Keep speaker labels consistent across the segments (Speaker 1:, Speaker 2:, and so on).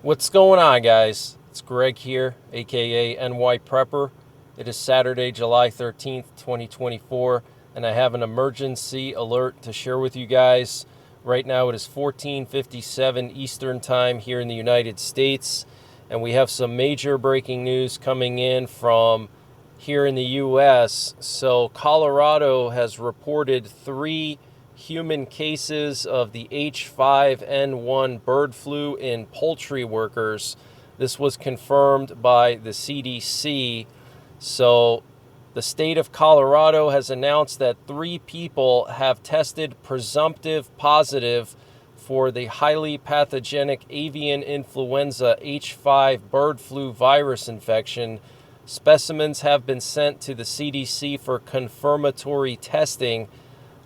Speaker 1: What's going on, guys? It's Greg here, aka NYPrepper. It is Saturday, July 13th, 2024, and I have an emergency alert to share with you guys. Right now it is 14:57 Eastern Time here in the United States, and we have some major breaking news coming in from here in the U.S. So Colorado has reported 3 human cases of the H5N1 bird flu in poultry workers. This was confirmed by the CDC. So the state of Colorado has announced that 3 people have tested presumptive positive for the highly pathogenic avian influenza H5 bird flu virus infection. Specimens have been sent to the CDC for confirmatory testing.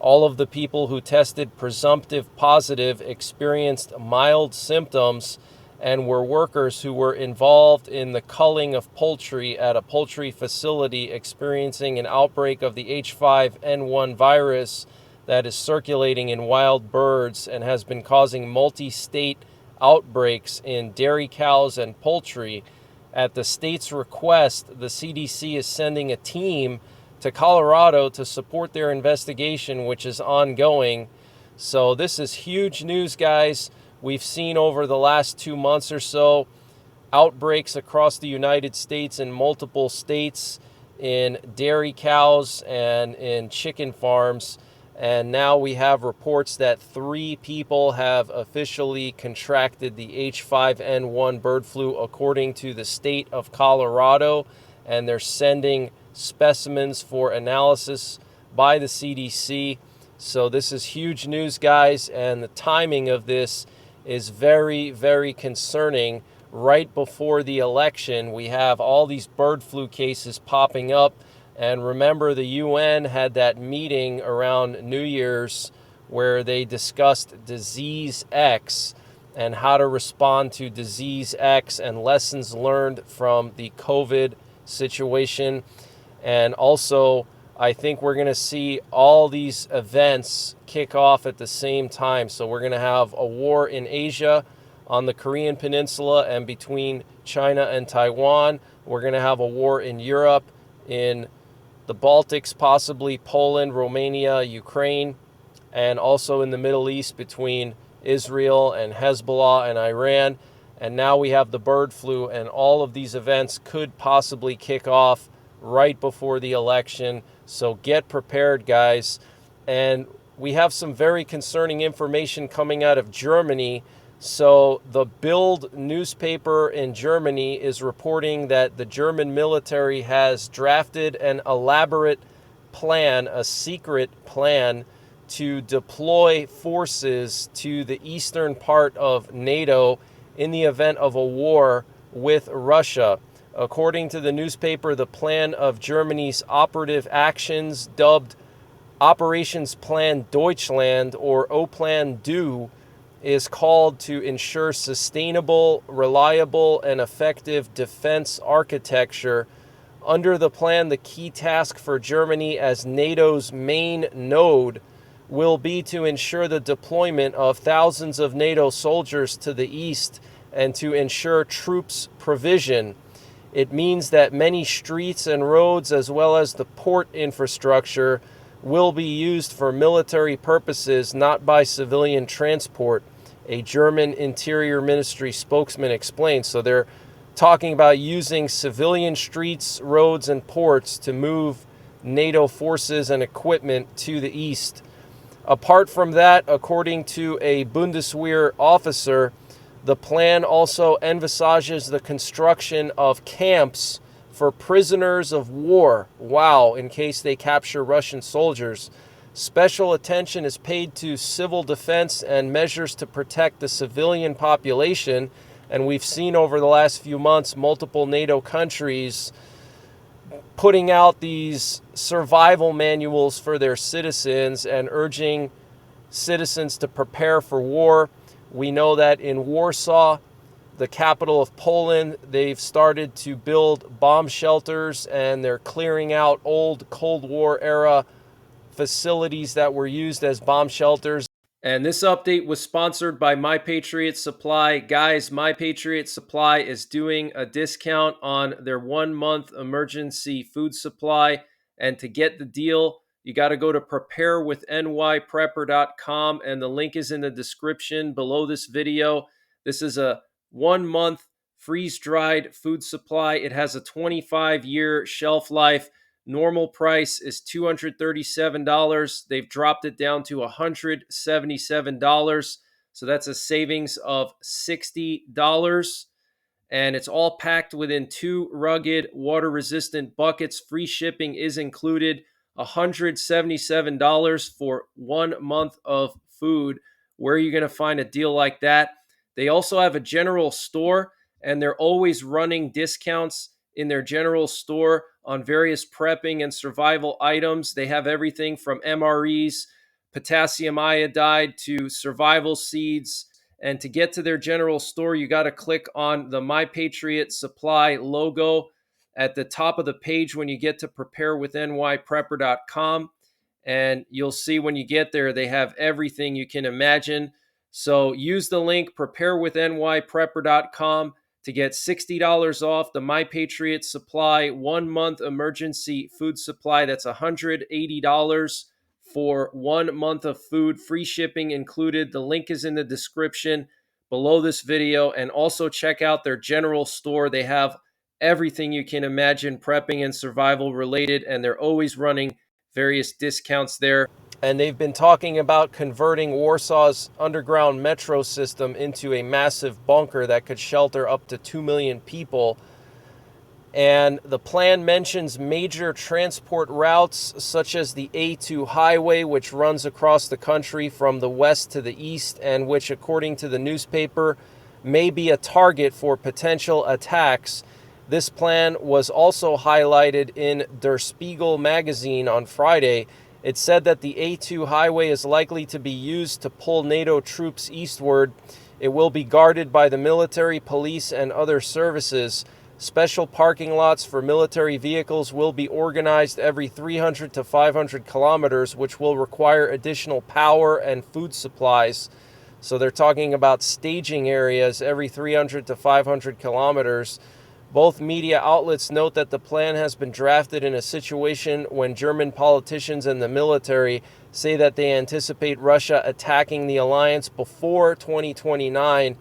Speaker 1: All of the people who tested presumptive positive experienced mild symptoms and were workers who were involved in the culling of poultry at a poultry facility experiencing an outbreak of the H5N1 virus that is circulating in wild birds and has been causing multi-state outbreaks in dairy cows and poultry. At the state's request, the CDC is sending a team to Colorado to support their investigation, which is ongoing. So this is huge news, guys. We've seen over the last 2 months or so outbreaks across the United States in multiple states in dairy cows and in chicken farms. And now we have reports that 3 people have officially contracted the H5N1 bird flu according to the state of Colorado, and they're sending specimens for analysis by the CDC. So this is huge news, guys, and the timing of this is very, very concerning. Right before the election, we have all these bird flu cases popping up. And remember, the UN had that meeting around New Year's where they discussed Disease X and how to respond to Disease X and lessons learned from the COVID situation. And also, I think we're going to see all these events kick off at the same time. So we're going to have a war in Asia on the Korean Peninsula and between China and Taiwan. We're going to have a war in Europe, in the Baltics, possibly Poland, Romania, Ukraine, and also in the Middle East between Israel and Hezbollah and Iran. And now we have the bird flu, and all of these events could possibly kick off right before the election. So get prepared, guys. And we have some very concerning information coming out of Germany. So the Bild newspaper in Germany is reporting that the German military has drafted an elaborate plan, a secret plan, to deploy forces to the eastern part of NATO in the event of a war with Russia. According to the newspaper, the plan of Germany's operative actions, dubbed Operations Plan Deutschland or O-Plan Du, is called to ensure sustainable, reliable, and effective defense architecture. Under the plan, the key task for Germany as NATO's main node will be to ensure the deployment of thousands of NATO soldiers to the east and to ensure troops provision. It means that many streets and roads, as well as the port infrastructure, will be used for military purposes, not by civilian transport, a German Interior Ministry spokesman explained. So they're talking about using civilian streets, roads, and ports to move NATO forces and equipment to the east. Apart from that, according to a Bundeswehr officer, the plan also envisages the construction of camps for prisoners of war. Wow, in case they capture Russian soldiers. Special attention is paid to civil defense and measures to protect the civilian population. And we've seen over the last few months multiple NATO countries putting out these survival manuals for their citizens and urging citizens to prepare for war. We know that in Warsaw, the capital of Poland, they've started to build bomb shelters and they're clearing out old Cold War era facilities that were used as bomb shelters. And this update was sponsored by Patriot Supply. Guys, Patriot Supply is doing a discount on their 1 month emergency food supply. And to get the deal, you got to go to preparewithnyprepper.com, and the link is in the description below this video. This is a 1 month freeze-dried food supply. It has a 25-year shelf life. Normal price is $237. They've dropped it down to $177. So that's a savings of $60. And it's all packed within 2 rugged, water-resistant buckets. Free shipping is included. $177 for 1 month of food. Where are you going to find a deal like that? They also have a general store, and they're always running discounts in their general store on various prepping and survival items. They have everything from MREs, potassium iodide, to survival seeds. And to get to their general store, you got to click on the Patriot Supply logo at the top of the page when you get to preparewithnyprepper.com. And you'll see when you get there, they have everything you can imagine. So use the link preparewithnyprepper.com to get $60 off the Patriot Supply 1 month emergency food supply. That's $180 for 1 month of food, free shipping included. The link is in the description below this video. And also check out their general store. They have everything you can imagine prepping and survival related, and they're always running various discounts there. And they've been talking about converting Warsaw's underground metro system into a massive bunker that could shelter up to 2 million people. And the plan mentions major transport routes such as the A2 highway, which runs across the country from the west to the east, and which, according to the newspaper, may be a target for potential attacks. This plan was also highlighted in Der Spiegel magazine on Friday. It said that the A2 highway is likely to be used to pull NATO troops eastward. It will be guarded by the military, police, and other services. Special parking lots for military vehicles will be organized every 300 to 500 kilometers, which will require additional power and food supplies. So they're talking about staging areas every 300 to 500 kilometers. Both media outlets note that the plan has been drafted in a situation when German politicians and the military say that they anticipate Russia attacking the alliance before 2029.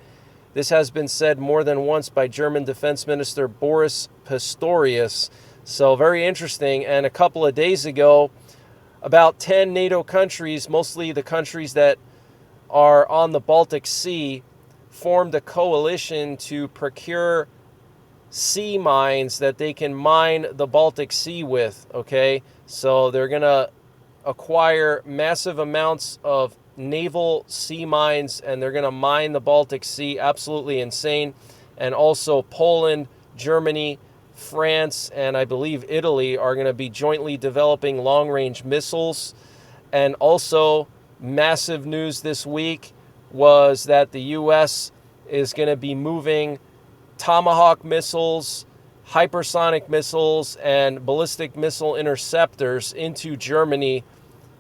Speaker 1: This has been said more than once by German Defense Minister Boris Pistorius. So very interesting. And a couple of days ago, about 10 NATO countries, mostly the countries that are on the Baltic Sea, formed a coalition to procure sea mines that they can mine the Baltic Sea with, okay? So they're going to acquire massive amounts of naval sea mines, and they're going to mine the Baltic Sea. Absolutely insane. And also Poland, Germany, France, and I believe Italy are going to be jointly developing long-range missiles. And also massive news this week was that the U.S. is going to be moving Tomahawk missiles, hypersonic missiles, and ballistic missile interceptors into Germany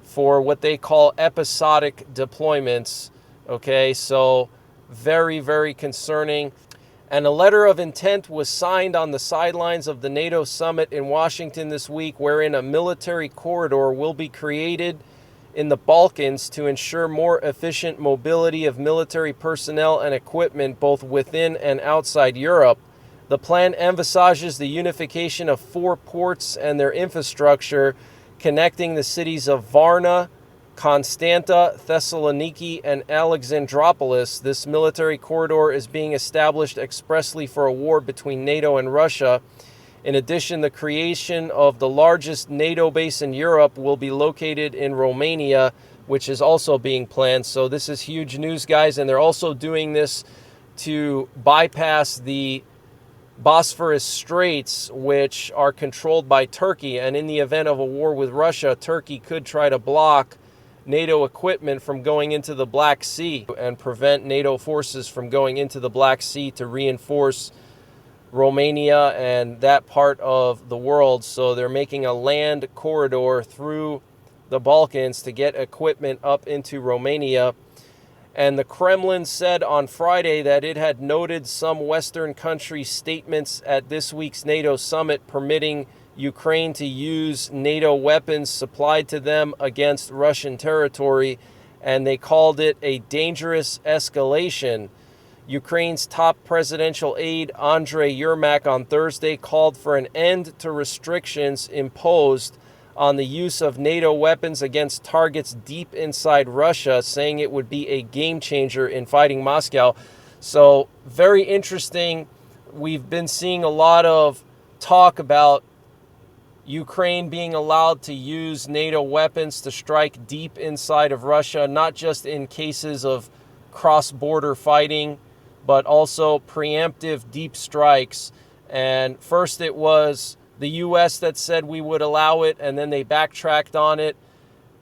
Speaker 1: for what they call episodic deployments. Okay, so very, very concerning. And a letter of intent was signed on the sidelines of the NATO summit in Washington this week, wherein a military corridor will be created in the Balkans to ensure more efficient mobility of military personnel and equipment both within and outside Europe. The plan emphasizes the unification of 4 ports and their infrastructure, connecting the cities of Varna, Constanta, Thessaloniki, and Alexandropolis. This military corridor is being established expressly for a war between NATO and Russia. In addition, the creation of the largest NATO base in Europe will be located in Romania, which is also being planned. So this is huge news, guys, and they're also doing this to bypass the Bosphorus Straits, which are controlled by Turkey. And in the event of a war with Russia, Turkey could try to block NATO equipment from going into the Black Sea and prevent NATO forces from going into the Black Sea to reinforce Romania and that part of the world. So they're making a land corridor through the Balkans to get equipment up into Romania. And the Kremlin said on Friday that it had noted some Western countries' statements at this week's NATO summit permitting Ukraine to use NATO weapons supplied to them against Russian territory, and they called it a dangerous escalation. Ukraine's top presidential aide, Andriy Yermak, on Thursday called for an end to restrictions imposed on the use of NATO weapons against targets deep inside Russia, saying it would be a game changer in fighting Moscow. So, very interesting. We've been seeing a lot of talk about Ukraine being allowed to use NATO weapons to strike deep inside of Russia, not just in cases of cross-border fighting, but also preemptive deep strikes. And first it was the U.S. that said we would allow it, and then they backtracked on it.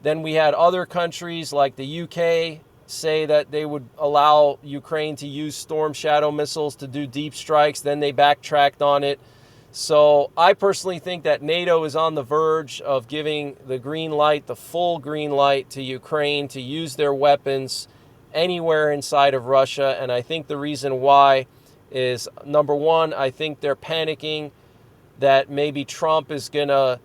Speaker 1: Then we had other countries like the U.K. say that they would allow Ukraine to use Storm Shadow missiles to do deep strikes. Then they backtracked on it. So I personally think that NATO is on the verge of giving the green light, the full green light to Ukraine to use their weapons anywhere inside of Russia. And I think the reason why is, number one, I think they're panicking that maybe Trump is going to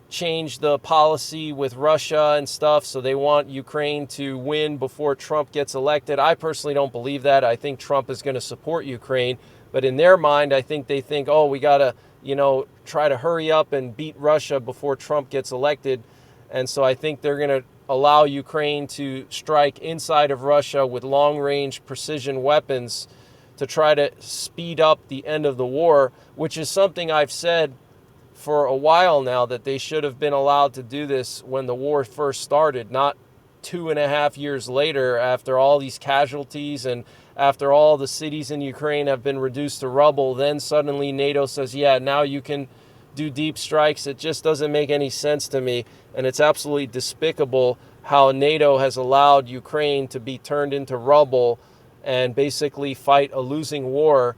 Speaker 1: change the policy with Russia and stuff, so they want Ukraine to win before Trump gets elected. I personally don't believe that. I think Trump is going to support Ukraine, but in their mind, I think they think, oh, we got to, try to hurry up and beat Russia before Trump gets elected. And so I think they're going to allow Ukraine to strike inside of Russia with long-range precision weapons to try to speed up the end of the war, which is something I've said for a while now, that they should have been allowed to do this when the war first started, not 2.5 years later after all these casualties and after all the cities in Ukraine have been reduced to rubble. Then suddenly NATO says, yeah, now you can do deep strikes. It just doesn't make any sense to me, and it's absolutely despicable how NATO has allowed Ukraine to be turned into rubble and basically fight a losing war,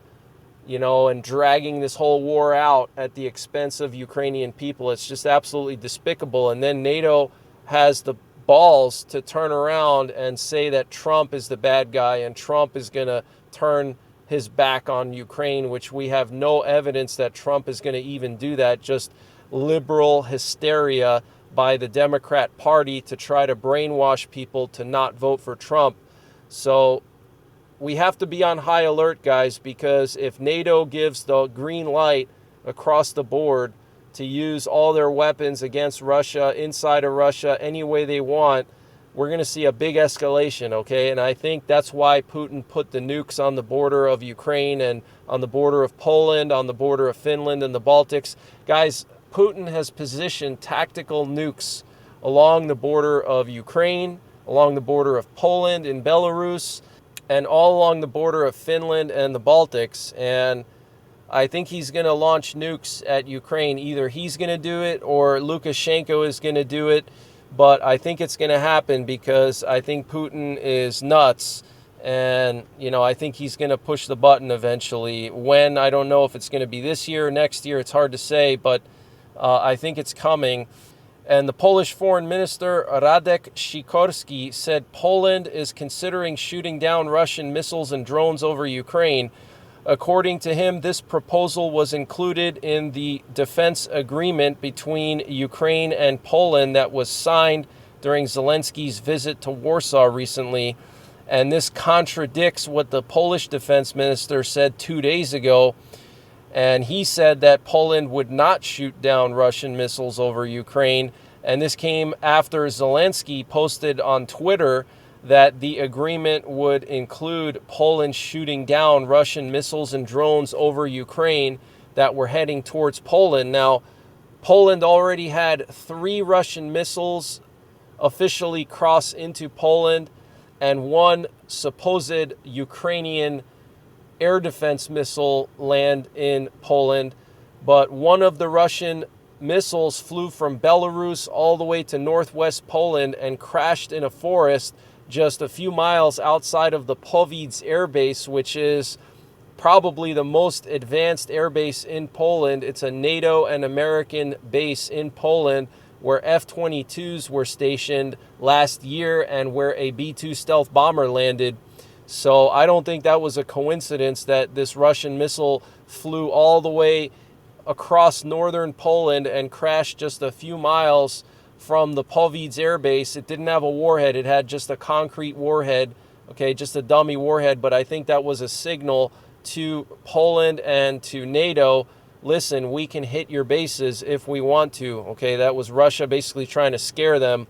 Speaker 1: and dragging this whole war out at the expense of Ukrainian people. It's just absolutely despicable. And then NATO has the balls to turn around and say that Trump is the bad guy and Trump is going to turn his back on Ukraine, which we have no evidence that Trump is going to even do that. Just liberal hysteria by the Democrat Party to try to brainwash people to not vote for Trump. So we have to be on high alert, guys, because if NATO gives the green light across the board to use all their weapons against Russia, inside of Russia, any way they want, we're going to see a big escalation, okay? And I think that's why Putin put the nukes on the border of Ukraine and on the border of Poland, on the border of Finland and the Baltics. Guys, Putin has positioned tactical nukes along the border of Ukraine, along the border of Poland and Belarus, and all along the border of Finland and the Baltics. And I think he's going to launch nukes at Ukraine. Either he's going to do it or Lukashenko is going to do it. But I think it's going to happen because I think Putin is nuts. And, I think he's going to push the button eventually. When, I don't know if it's going to be this year or next year. It's hard to say, but I think it's coming. And the Polish foreign minister, Radek Sikorski, said Poland is considering shooting down Russian missiles and drones over Ukraine. According to him, this proposal was included in the defense agreement between Ukraine and Poland that was signed during Zelensky's visit to Warsaw recently. And this contradicts what the Polish defense minister said 2 days ago. And he said that Poland would not shoot down Russian missiles over Ukraine. And this came after Zelensky posted on Twitter that the agreement would include Poland shooting down Russian missiles and drones over Ukraine that were heading towards Poland. Now, Poland already had 3 Russian missiles officially cross into Poland and 1 supposed Ukrainian air defense missile land in Poland, but one of the Russian missiles flew from Belarus all the way to northwest Poland and crashed in a forest just a few miles outside of the Powice air base, which is probably the most advanced air base in Poland. It's a NATO and American base in Poland where F-22s were stationed last year and where a B-2 stealth bomber landed. So I don't think that was a coincidence that this Russian missile flew all the way across northern Poland and crashed just a few miles from the Powice air base. It didn't have a warhead. It had just a concrete warhead, okay, just a dummy warhead. But I think that was a signal to Poland and to NATO, listen, we can hit your bases if we want to, okay? That was Russia basically trying to scare them.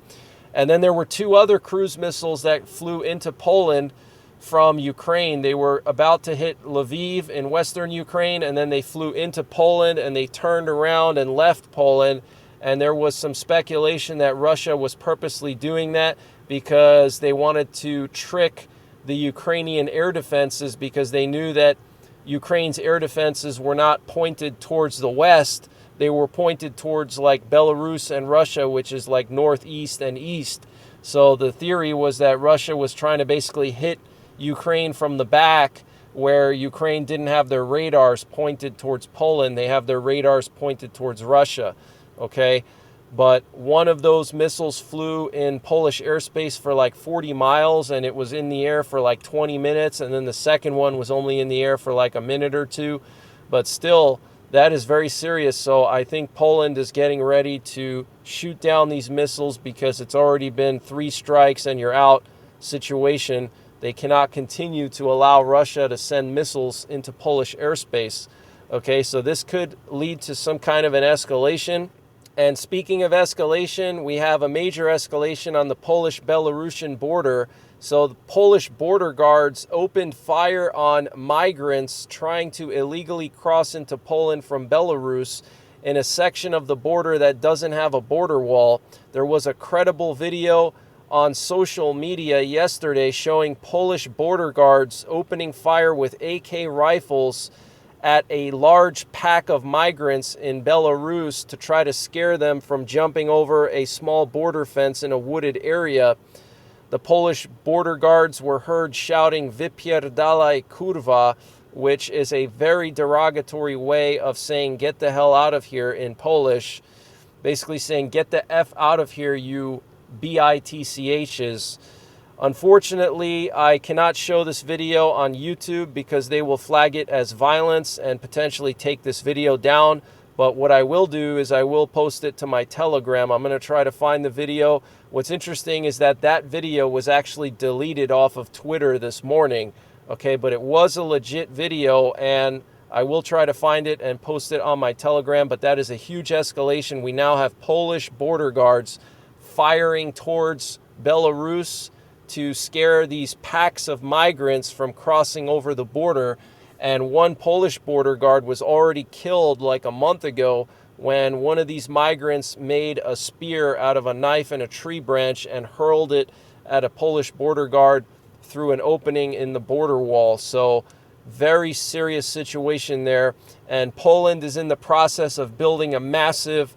Speaker 1: And then there were two other cruise missiles that flew into Poland from Ukraine. They were about to hit Lviv in western Ukraine, and then they flew into Poland, and they turned around and left Poland. And there was some speculation that Russia was purposely doing that because they wanted to trick the Ukrainian air defenses, because they knew that Ukraine's air defenses were not pointed towards the west. They were pointed towards like Belarus and Russia, which is like northeast and east. So the theory was that Russia was trying to basically hit Ukraine from the back, where Ukraine didn't have their radars pointed towards Poland. They have their radars pointed towards Russia, okay? But one of those missiles flew in Polish airspace for like 40 miles, and it was in the air for like 20 minutes. And then the second one was only in the air for like a minute or two. But still, that is very serious. So I think Poland is getting ready to shoot down these missiles, because it's already been 3 strikes and you're out situation. They cannot continue to allow Russia to send missiles into Polish airspace. Okay, so this could lead to some kind of an escalation. And speaking of escalation, we have a major escalation on the Polish-Belarusian border. So the Polish border guards opened fire on migrants trying to illegally cross into Poland from Belarus in a section of the border that doesn't have a border wall. There was a credible video on social media yesterday showing Polish border guards opening fire with AK rifles at a large pack of migrants in Belarus to try to scare them from jumping over a small border fence in a wooded area. The Polish border guards were heard shouting "Wypierdalaj kurwa," which is a very derogatory way of saying "get the hell out of here" in Polish. Basically saying "get the F out of here, you bitchs." Unfortunately, I cannot show this video on YouTube because they will flag it as violence and potentially take this video down. But what I will do is I will post it to my Telegram. I'm going to try to find the video. What's interesting is that that video was actually deleted off of Twitter this morning. Okay, but it was a legit video, and I will try to find it and post it on my Telegram. But that is a huge escalation. We now have Polish border guards firing towards Belarus to scare these packs of migrants from crossing over the border. And one Polish border guard was already killed like a month ago when one of these migrants made a spear out of a knife and a tree branch and hurled it at a Polish border guard through an opening in the border wall. So very serious situation there. And Poland is in the process of building a massive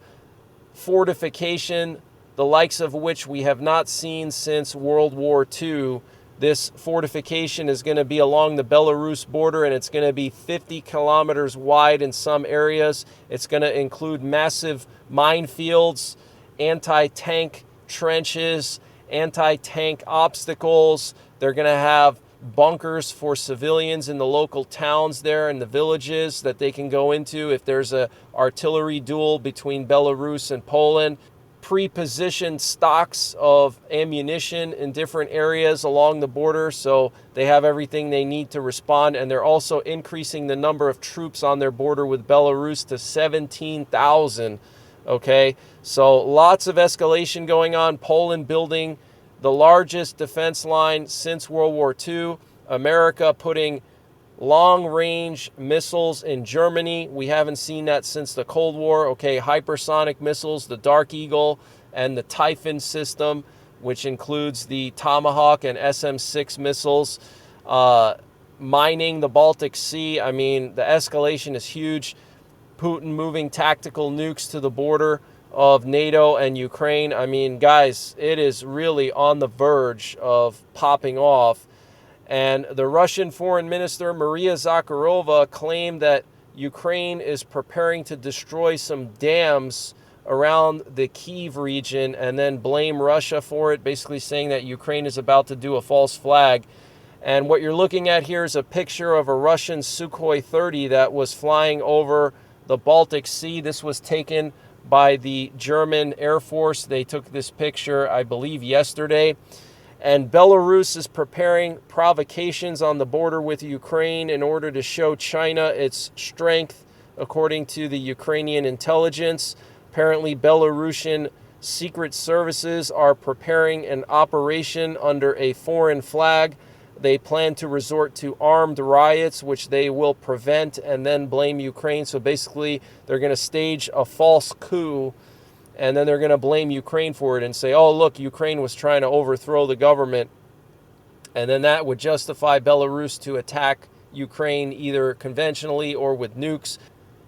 Speaker 1: fortification, the likes of which we have not seen since World War II. This fortification is going to be along the Belarus border, and it's going to be 50 kilometers wide in some areas. It's going to include massive minefields, anti-tank trenches, anti-tank obstacles. They're going to have bunkers for civilians in the local towns there and the villages that they can go into if there's an artillery duel between Belarus and Poland. Pre-positioned stocks of ammunition in different areas along the border, so they have everything they need to respond. And they're also increasing the number of troops on their border with Belarus to 17,000. Okay, so lots of escalation going on. Poland building the largest defense line since World War II. America putting long-range missiles in Germany. We haven't seen that since the Cold War. Okay, hypersonic missiles, the Dark Eagle and the Typhoon system, which includes the Tomahawk and SM-6 missiles. Mining the Baltic Sea. I mean, the escalation is huge. Putin moving tactical nukes to the border of NATO and Ukraine. I mean, guys, it is really on the verge of popping off. And the Russian Foreign Minister, Maria Zakharova, claimed that Ukraine is preparing to destroy some dams around the Kyiv region and then blame Russia for it, basically saying that Ukraine is about to do a false flag. And what you're looking at here is a picture of a Russian Sukhoi 30 that was flying over the Baltic Sea. This was taken by the German Air Force. They took this picture, I believe, yesterday. And Belarus is preparing provocations on the border with Ukraine in order to show China its strength, according to the Ukrainian intelligence. Apparently, Belarusian secret services are preparing an operation under a foreign flag. They plan to resort to armed riots, which they will prevent and then blame Ukraine. So basically, they're going to stage a false coup, and then they're going to blame Ukraine for it and say, oh, look, Ukraine was trying to overthrow the government. And then that would justify Belarus to attack Ukraine either conventionally or with nukes.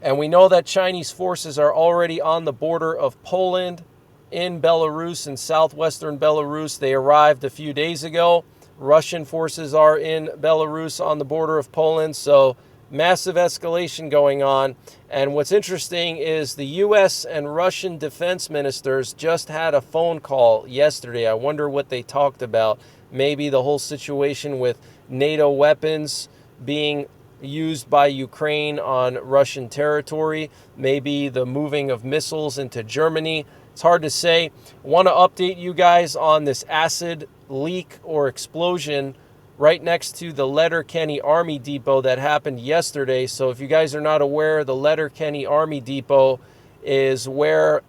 Speaker 1: And we know that Chinese forces are already on the border of Poland, in Belarus, in southwestern Belarus. They arrived a few days ago. Russian forces are in Belarus on the border of Poland. So massive escalation going on. And what's interesting is the U.S. and Russian defense ministers just had a phone call yesterday. I wonder what they talked about. Maybe the whole situation with NATO weapons being used by Ukraine on Russian territory. Maybe the moving of missiles into Germany. It's hard to say. I want to update you guys on this acid leak or explosion right next to the Letterkenny Army Depot that happened yesterday. So if you guys are not aware, the Letterkenny Army Depot is where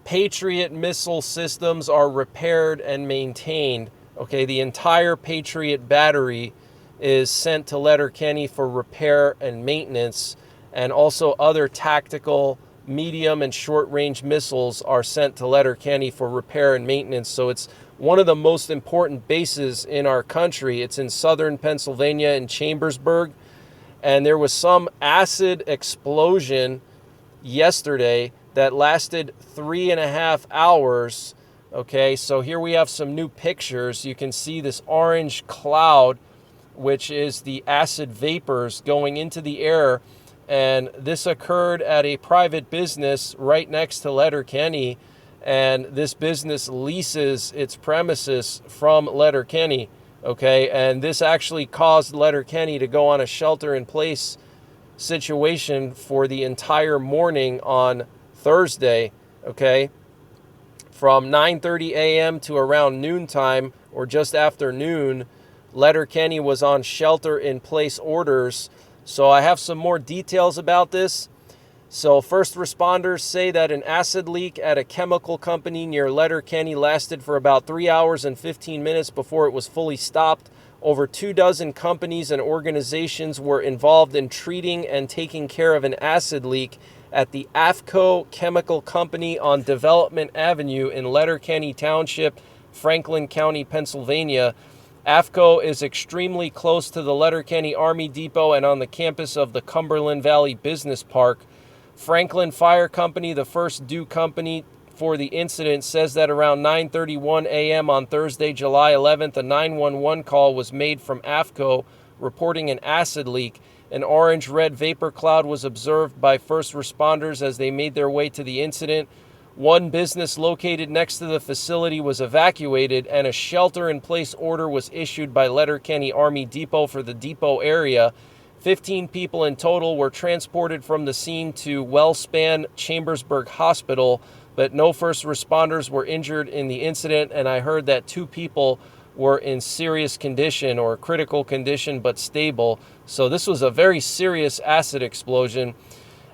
Speaker 1: Patriot missile systems are repaired and maintained. Okay, the entire Patriot battery is sent to Letterkenny for repair and maintenance, and also other tactical medium and short-range missiles are sent to Letterkenny for repair and maintenance. So it's one of the most important bases in our country. It's in southern Pennsylvania in Chambersburg, and there was some acid explosion yesterday that lasted 3.5 hours. Okay, so here we have some new pictures. You can see this orange cloud, which is the acid vapors going into the air. And this occurred at a private business right next to Letterkenny. And this business leases its premises from Letterkenny. Okay, and this actually caused Letterkenny to go on a shelter-in-place situation for the entire morning on Thursday. Okay, from 9:30 a.m. to around noontime or just after noon, Letterkenny was on shelter-in-place orders. So I have some more details about this. So first responders say that an acid leak at a chemical company near Letterkenny lasted for about 3 hours and 15 minutes before it was fully stopped. Over 24 companies and organizations were involved in treating and taking care of an acid leak at the AFCO Chemical Company on Development Avenue in Letterkenny Township, Franklin County, Pennsylvania. AFCO is extremely close to the Letterkenny Army Depot and on the campus of the Cumberland Valley Business Park. Franklin Fire Company, the first due company for the incident, says that around 9:31 a.m. on Thursday, July 11th, a 911 call was made from AFCO reporting an acid leak. An orange-red vapor cloud was observed by first responders as they made their way to the incident. One business located next to the facility was evacuated, and a shelter-in-place order was issued by Letterkenny Army Depot for the depot area. 15 people in total were transported from the scene to Wellspan Chambersburg Hospital, but no first responders were injured in the incident, and I heard that 2 people were in serious condition or critical condition but stable. So this was a very serious acid explosion.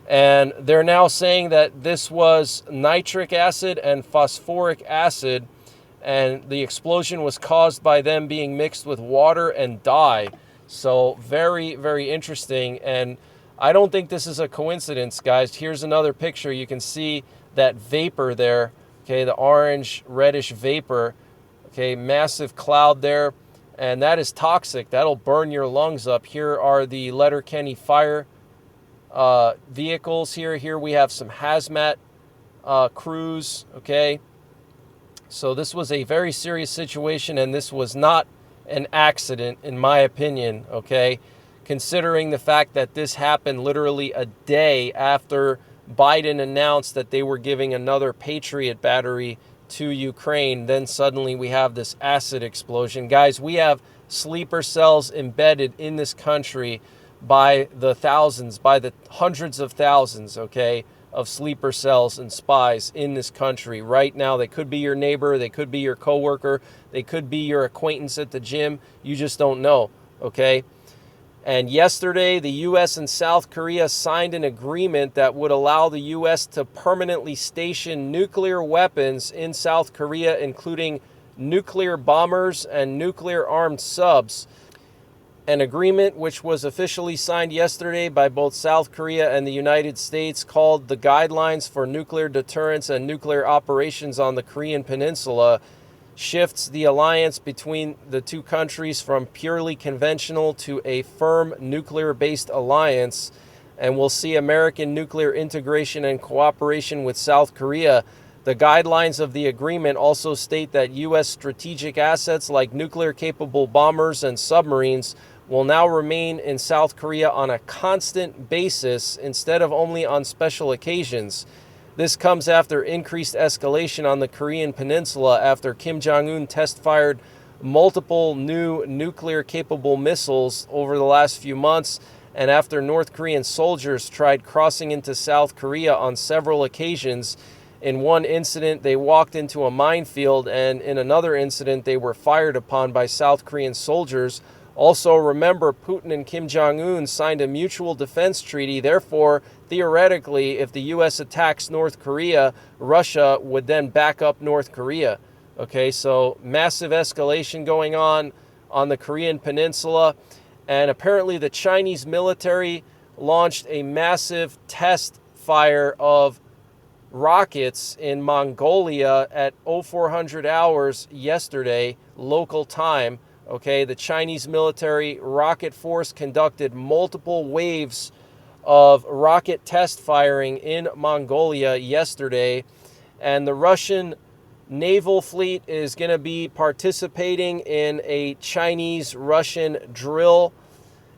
Speaker 1: And they're now saying that this was nitric acid and phosphoric acid, and the explosion was caused by them being mixed with water and dye. So very, very interesting. And I don't think this is a coincidence, guys. Here's another picture. You can see that vapor there, okay, the orange reddish vapor, okay, massive cloud there. And that is toxic. That'll burn your lungs up. Here are the Letterkenny fire vehicles here. Here we have some hazmat crews, okay? So this was a very serious situation, and this was not an accident, in my opinion, okay? Considering the fact that this happened literally a day after Biden announced that they were giving another Patriot battery to Ukraine. Then suddenly we have this acid explosion. Guys, we have sleeper cells embedded in this country by the thousands, by the hundreds of thousands, okay, of sleeper cells and spies in this country right now. They could be your neighbor, they could be your coworker, they could be your acquaintance at the gym. You just don't know, okay? And yesterday, the U.S. and South Korea signed an agreement that would allow the U.S. to permanently station nuclear weapons in South Korea, including nuclear bombers and nuclear-armed subs. An agreement which was officially signed yesterday by both South Korea and the United States, called the Guidelines for Nuclear Deterrence and Nuclear Operations on the Korean Peninsula, shifts the alliance between the two countries from purely conventional to a firm nuclear-based alliance, and will see American nuclear integration and cooperation with South Korea. The guidelines of the agreement also state that U.S. strategic assets like nuclear-capable bombers and submarines will now remain in South Korea on a constant basis instead of only on special occasions. This comes after increased escalation on the Korean Peninsula after Kim Jong-un test-fired multiple new nuclear-capable missiles over the last few months, and after North Korean soldiers tried crossing into South Korea on several occasions. In one incident, they walked into a minefield, and in another incident, they were fired upon by South Korean soldiers. Also, remember, Putin and Kim Jong-un signed a mutual defense treaty. Therefore, theoretically, if the U.S. attacks North Korea, Russia would then back up North Korea. Okay, so massive escalation going on the Korean Peninsula. And apparently the Chinese military launched a massive test fire of rockets in Mongolia at 0400 hours yesterday, local time. Okay, the Chinese military rocket force conducted multiple waves of rocket test firing in Mongolia yesterday, and the Russian naval fleet is going to be participating in a Chinese-Russian drill,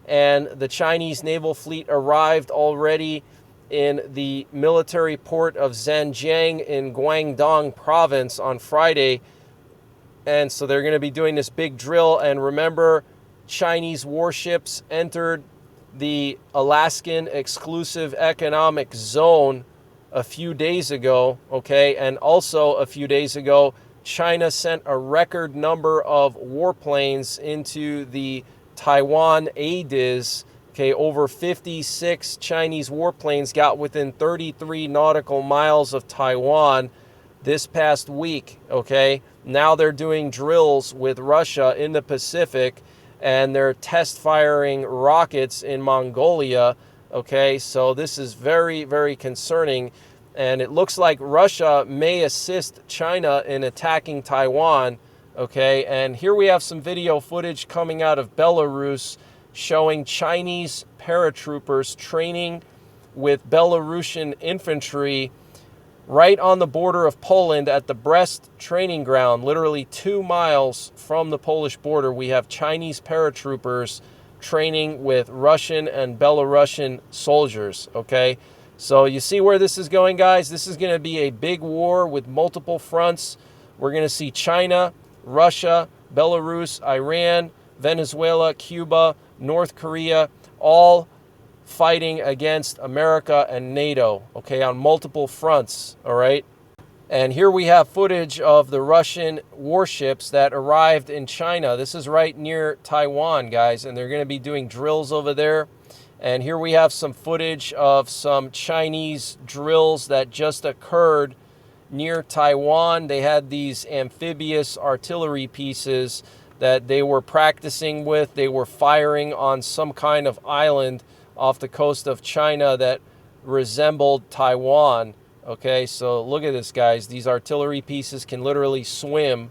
Speaker 1: and the Chinese naval fleet arrived already in the military port of Zhanjiang in Guangdong province on Friday. And so they're going to be doing this big drill. And remember, Chinese warships entered the Alaskan exclusive economic zone a few days ago, okay? And also a few days ago, China sent a record number of warplanes into the Taiwan ADIZ, okay? Over 56 Chinese warplanes got within 33 nautical miles of Taiwan this past week, okay? Now they're doing drills with Russia in the Pacific, and they're test firing rockets in Mongolia, okay? So this is very, very concerning, and it looks like Russia may assist China in attacking Taiwan, okay? And here we have some video footage coming out of Belarus showing Chinese paratroopers training with Belarusian infantry right on the border of Poland at the Brest training ground, literally 2 miles from the Polish border. We have Chinese paratroopers training with Russian and Belarusian soldiers, okay? So you see where this is going, guys? This is going to be a big war with multiple fronts. We're going to see China, Russia, Belarus, Iran, Venezuela, Cuba, North Korea, all fighting against America and NATO, okay, on multiple fronts, all right? And here we have footage of the Russian warships that arrived in China. This is right near Taiwan, guys, and they're going to be doing drills over there. And here we have some footage of some Chinese drills that just occurred near Taiwan. They had these amphibious artillery pieces that they were practicing with. They were firing on some kind of island off the coast of China that resembled Taiwan. Okay, so look at this, guys. These artillery pieces can literally swim,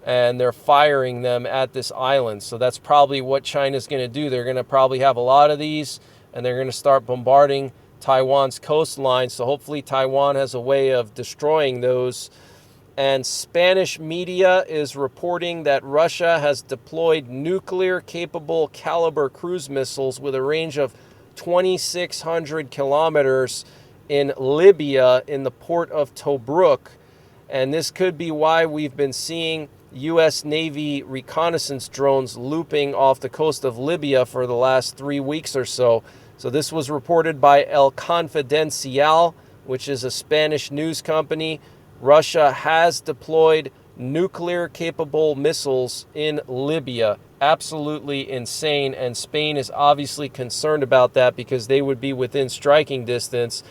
Speaker 1: and they're firing them at this island. So that's probably what China's going to do. They're going to probably have a lot of these, and they're going to start bombarding Taiwan's coastline. So hopefully Taiwan has a way of destroying those. And Spanish media is reporting that Russia has deployed nuclear-capable caliber cruise missiles with a range of 2,600 kilometers in Libya in the port of Tobruk. And this could be why we've been seeing U.S. Navy reconnaissance drones looping off the coast of Libya for the last 3 weeks or so. So this was reported by El Confidencial, which is a Spanish news company. Russia has deployed nuclear-capable missiles in Libya. Absolutely insane, and Spain is obviously concerned about that because they would be within striking distance.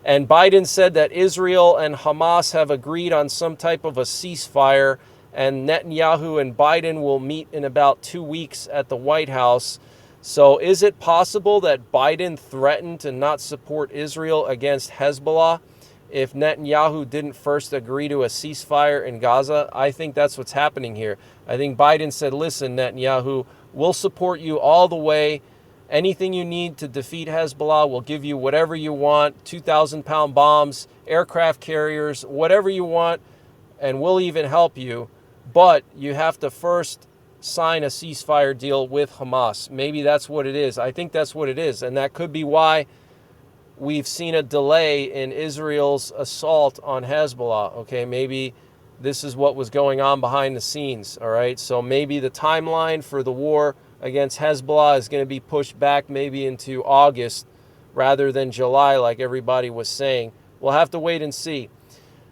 Speaker 1: And Biden said that Israel and Hamas have agreed on some type of a ceasefire, and Netanyahu and Biden will meet in about 2 weeks at the White House. So is it possible that Biden threatened to not support Israel against Hezbollah if Netanyahu didn't first agree to a ceasefire in Gaza? I think that's what's happening here. I think Biden said, listen, Netanyahu, we'll support you all the way. Anything you need to defeat Hezbollah, we'll give you whatever you want, 2,000-pound bombs, aircraft carriers, whatever you want, and we'll even help you. But you have to first sign a ceasefire deal with Hamas. Maybe that's what it is. I think that's what it is. And that could be why we've seen a delay in Israel's assault on Hezbollah. Okay, maybe this is what was going on behind the scenes. All right, so maybe the timeline for the war against Hezbollah is going to be pushed back maybe into August rather than July like everybody was saying. We'll have to wait and see.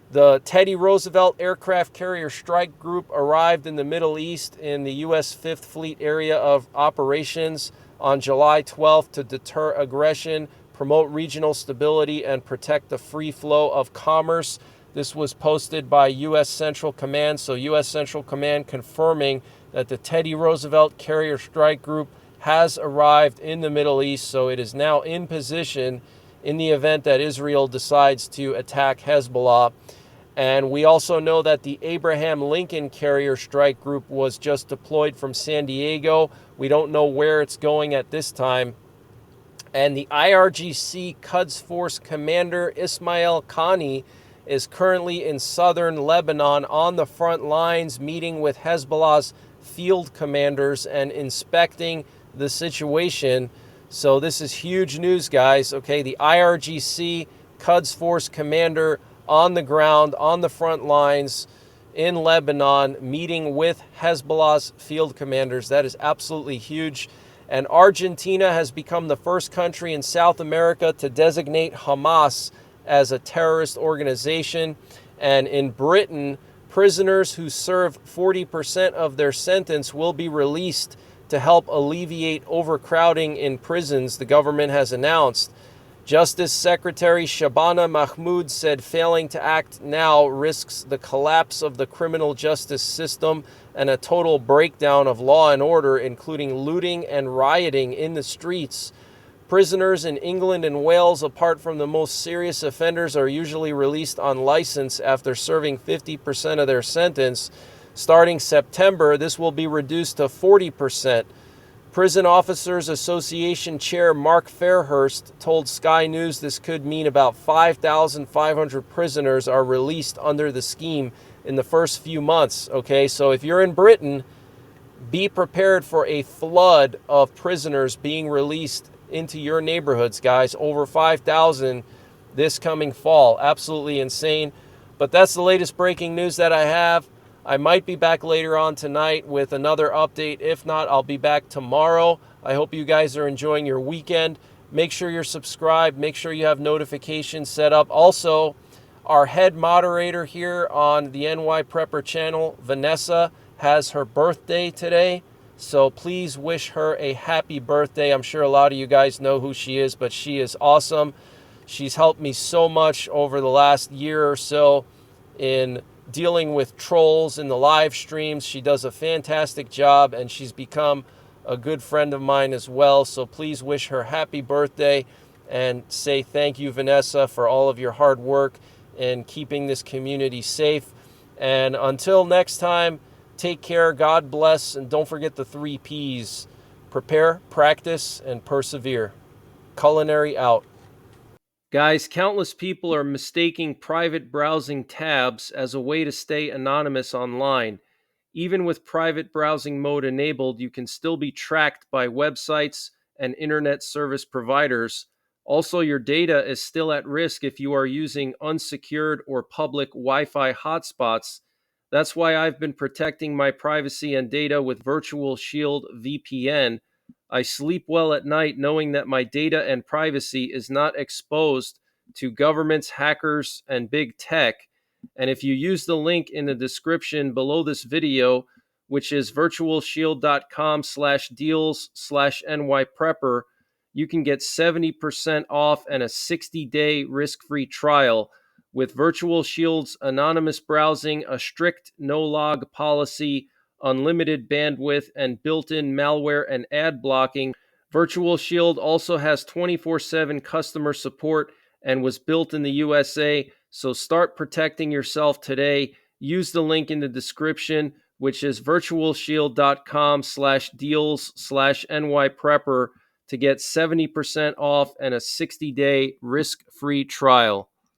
Speaker 1: The Teddy Roosevelt Aircraft Carrier Strike Group arrived in the Middle East in the U.S. Fifth Fleet area of operations on July 12th to deter aggression, promote regional stability, and protect the free flow of commerce. This was posted by U.S. Central Command. So U.S. Central Command confirming that the Teddy Roosevelt Carrier Strike Group has arrived in the Middle East. So it is now in position in the event that Israel decides to attack Hezbollah. And we also know that the Abraham Lincoln Carrier Strike Group was just deployed from San Diego. We don't know where it's going at this time. And the IRGC Quds Force Commander Ismail Khani is currently in southern Lebanon on the front lines, meeting with Hezbollah's field commanders and inspecting the situation. So this is huge news, guys. Okay, the IRGC Quds Force Commander on the ground, on the front lines in Lebanon, meeting with Hezbollah's field commanders. That is absolutely huge. And Argentina has become the first country in South America to designate Hamas as a terrorist organization. And in Britain, prisoners who serve 40% of their sentence will be released to help alleviate overcrowding in prisons, the government has announced. Justice Secretary Shabana Mahmoud said failing to act now risks the collapse of the criminal justice system and a total breakdown of law and order, including looting and rioting in the streets. Prisoners in England and Wales, apart from the most serious offenders, are usually released on license after serving 50% of their sentence. Starting September, this will be reduced to 40%. Prison Officers Association Chair Mark Fairhurst told Sky News this could mean about 5,500 prisoners are released under the scheme in the first few months. Okay, so if you're in Britain, be prepared for a flood of prisoners being released into your neighborhoods, guys. Over 5,000 this coming fall. Absolutely insane. But that's the latest breaking news that I have. I might be back later on tonight with another update. If not, I'll be back tomorrow. I hope you guys are enjoying your weekend. Make sure you're subscribed. Make sure you have notifications set up. Also, our head moderator here on the NYPrepper channel, Vanessa, has her birthday today. So please wish her a happy birthday. I'm sure a lot of you guys know who she is, but she is awesome. She's helped me so much over the last year or so in dealing with trolls in the live streams. She does a fantastic job, and she's become a good friend of mine as well. So please wish her happy birthday and say thank you, Vanessa, for all of your hard work in keeping this community safe. And until next time, take care, God bless, and don't forget the 3 Ps. Prepare, practice, and persevere. Culinary out. Guys, countless people are mistaking private browsing tabs as a way to stay anonymous online. Even with private browsing mode enabled, you can still be tracked by websites and internet service providers. Also, your data is still at risk if you are using unsecured or public Wi-Fi hotspots. That's why I've been protecting my privacy and data with Virtual Shield VPN. I sleep well at night knowing that my data and privacy is not exposed to governments, hackers, and big tech. And if you use the link in the description below this video, which is virtualshield.com/deals/NYPrepper, you can get 70% off and a 60-day risk-free trial. With Virtual Shield's anonymous browsing, a strict no-log policy, unlimited bandwidth, and built-in malware and ad blocking, Virtual Shield also has 24/7 customer support and was built in the USA. So start protecting yourself today. Use the link in the description, which is virtualshield.com/deals/NYPrepper to get 70% off and a 60-day risk-free trial.